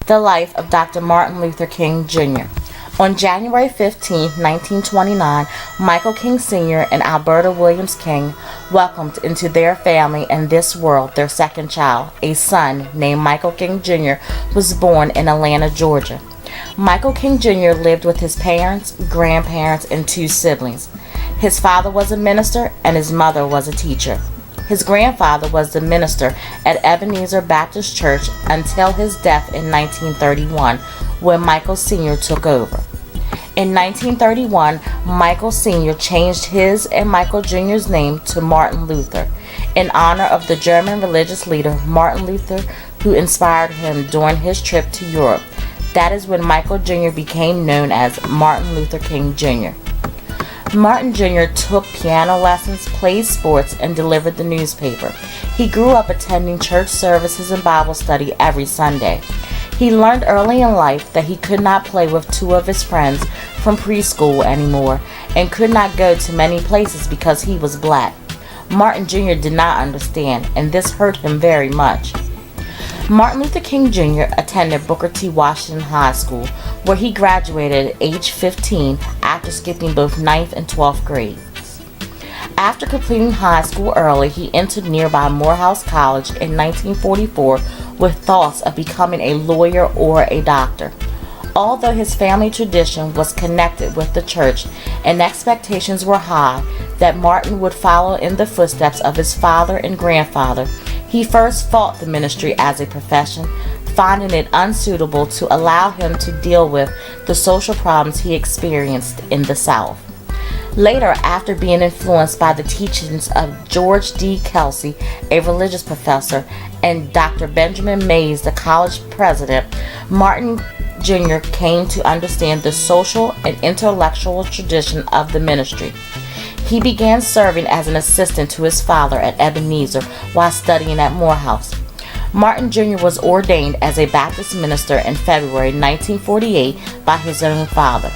The life of Dr. Martin Luther King Jr. On January 15, 1929, Michael King Sr. and Alberta Williams King welcomed into their family and this world their second child, a son named Michael King Jr., was born in Atlanta, Georgia. Michael King Jr. lived with his parents, grandparents, and two siblings. His father was a minister and his mother was a teacher. His grandfather was the minister at Ebenezer Baptist Church until his death in 1931, when Michael Sr. took over. In 1931, Michael Sr. changed his and Michael Jr.'s name to Martin Luther, in honor of the German religious leader Martin Luther, who inspired him during his trip to Europe. That is when Michael Jr. became known as Martin Luther King Jr. Martin Jr. took piano lessons, played sports, and delivered the newspaper. He grew up attending church services and Bible study every Sunday. He learned early in life that he could not play with two of his friends from preschool anymore and could not go to many places because he was black. Martin Jr. did not understand, and this hurt him very much. Martin Luther King Jr. attended Booker T. Washington High School, where he graduated at age 15 after skipping both 9th and 12th grades. After completing high school early, he entered nearby Morehouse College in 1944 with thoughts of becoming a lawyer or a doctor. Although his family tradition was connected with the church and expectations were high that Martin would follow in the footsteps of his father and grandfather, he first fought the ministry as a profession, finding it unsuitable to allow him to deal with the social problems he experienced in the South. Later, after being influenced by the teachings of George D. Kelsey, a religious professor, and Dr. Benjamin Mays, the college president, Martin Jr. came to understand the social and intellectual tradition of the ministry. He began serving as an assistant to his father at Ebenezer while studying at Morehouse. Martin Jr. was ordained as a Baptist minister in February 1948 by his own father.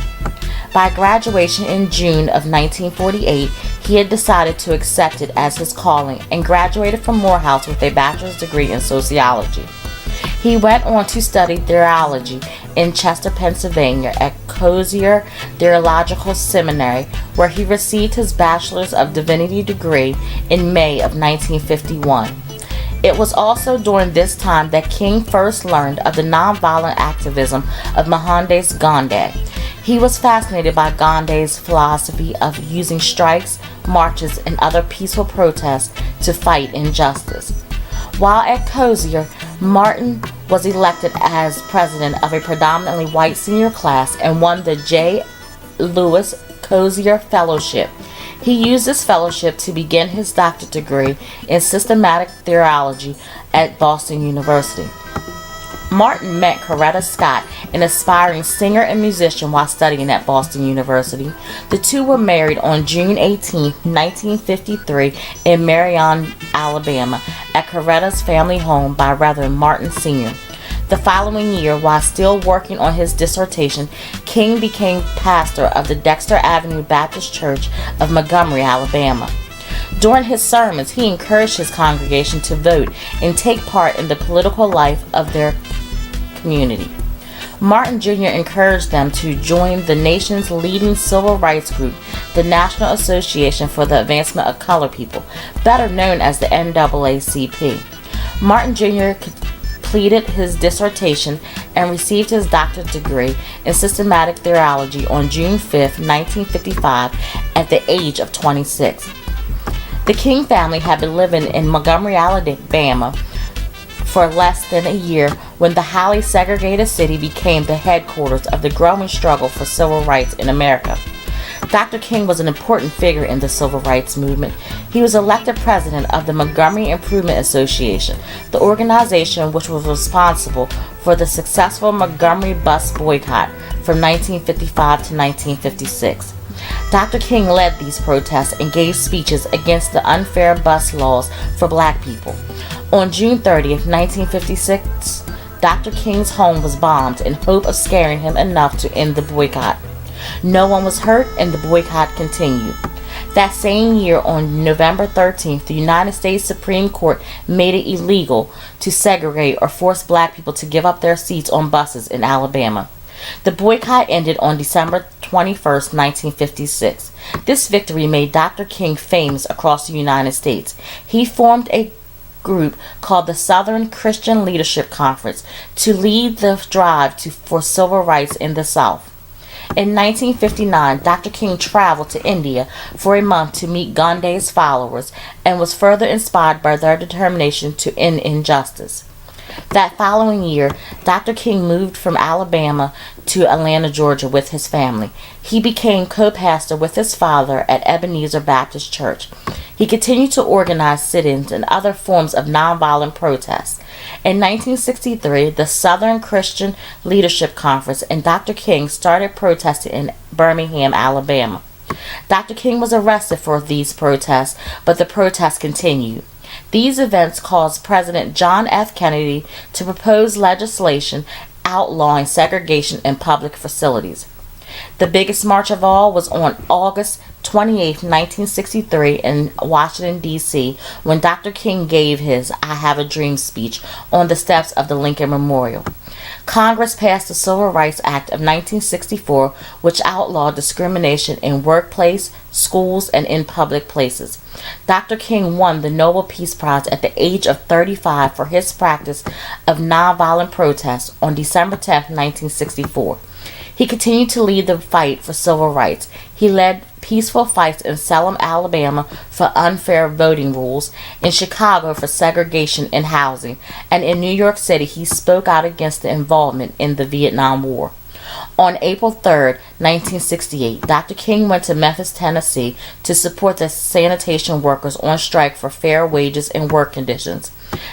By graduation in June of 1948, he had decided to accept it as his calling and graduated from Morehouse with a bachelor's degree in sociology. He went on to study theology in Chester, Pennsylvania at Cozier Theological Seminary, where he received his Bachelor's of Divinity degree in May of 1951. It was also during this time that King first learned of the nonviolent activism of Mohandas Gandhi. He was fascinated by Gandhi's philosophy of using strikes, marches, and other peaceful protests to fight injustice. While at Cozier, Martin was elected as president of a predominantly white senior class and won the J. Lewis Cozier Fellowship. He used this fellowship to begin his doctorate degree in systematic theology at Boston University. Martin met Coretta Scott, an aspiring singer and musician, while studying at Boston University. The two were married on June 18, 1953 in Marion, Alabama, at Coretta's family home by Reverend Martin Sr. The following year, while still working on his dissertation, King became pastor of the Dexter Avenue Baptist Church of Montgomery, Alabama. During his sermons, he encouraged his congregation to vote and take part in the political life of their community. Martin Jr. encouraged them to join the nation's leading civil rights group, the National Association for the Advancement of Colored People, better known as the NAACP. Martin Jr. completed his dissertation and received his doctorate degree in systematic theology on June 5, 1955, at the age of 26. The King family had been living in Montgomery, Alabama for less than a year when the highly segregated city became the headquarters of the growing struggle for civil rights in America. Dr. King was an important figure in the civil rights movement. He was elected president of the Montgomery Improvement Association, the organization which was responsible for the successful Montgomery bus boycott from 1955 to 1956. Dr. King led these protests and gave speeches against the unfair bus laws for black people. On June 30th, 1956, Dr. King's home was bombed in hope of scaring him enough to end the boycott. No one was hurt and the boycott continued. That same year, on November 13th, the United States Supreme Court made it illegal to segregate or force black people to give up their seats on buses in Alabama. The boycott ended on December 21st, 1956. This victory made Dr. King famous across the United States. He formed a group called the Southern Christian Leadership Conference to lead the drive for civil rights in the South. In 1959, Dr. King traveled to India for a month to meet Gandhi's followers and was further inspired by their determination to end injustice. That following year, Dr. King moved from Alabama to Atlanta, Georgia with his family. He became co-pastor with his father at Ebenezer Baptist Church. He continued to organize sit-ins and other forms of nonviolent protests. In 1963, the Southern Christian Leadership Conference and Dr. King started protesting in Birmingham, Alabama. Dr. King was arrested for these protests, but the protests continued. These events caused President John F. Kennedy to propose legislation outlawing segregation in public facilities. The biggest march of all was on August 28, 1963 in Washington, D.C., when Dr. King gave his I Have a Dream speech on the steps of the Lincoln Memorial. Congress passed the Civil Rights Act of 1964, which outlawed discrimination in workplace, schools, and in public places. Dr. King won the Nobel Peace Prize at the age of 35 for his practice of nonviolent protest on December 10, 1964. He continued to lead the fight for civil rights. He led peaceful fights in Selma, Alabama for unfair voting rules, in Chicago for segregation in housing, and in New York City he spoke out against the involvement in the Vietnam War. On April 3, 1968, Dr. King went to Memphis, Tennessee to support the sanitation workers on strike for fair wages and work conditions.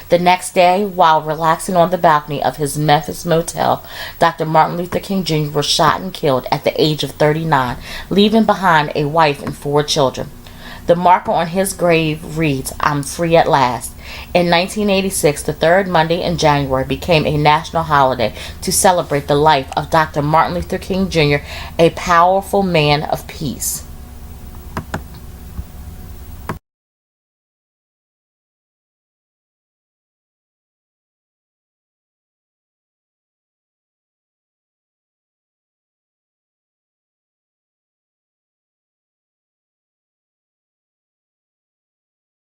The next day, while relaxing on the balcony of his Memphis motel, Dr. Martin Luther King Jr. was shot and killed at the age of 39, leaving behind a wife and 4 children. The marker on his grave reads, "I'm free at last." In 1986, the third Monday in January became a national holiday to celebrate the life of Dr. Martin Luther King Jr., a powerful man of peace.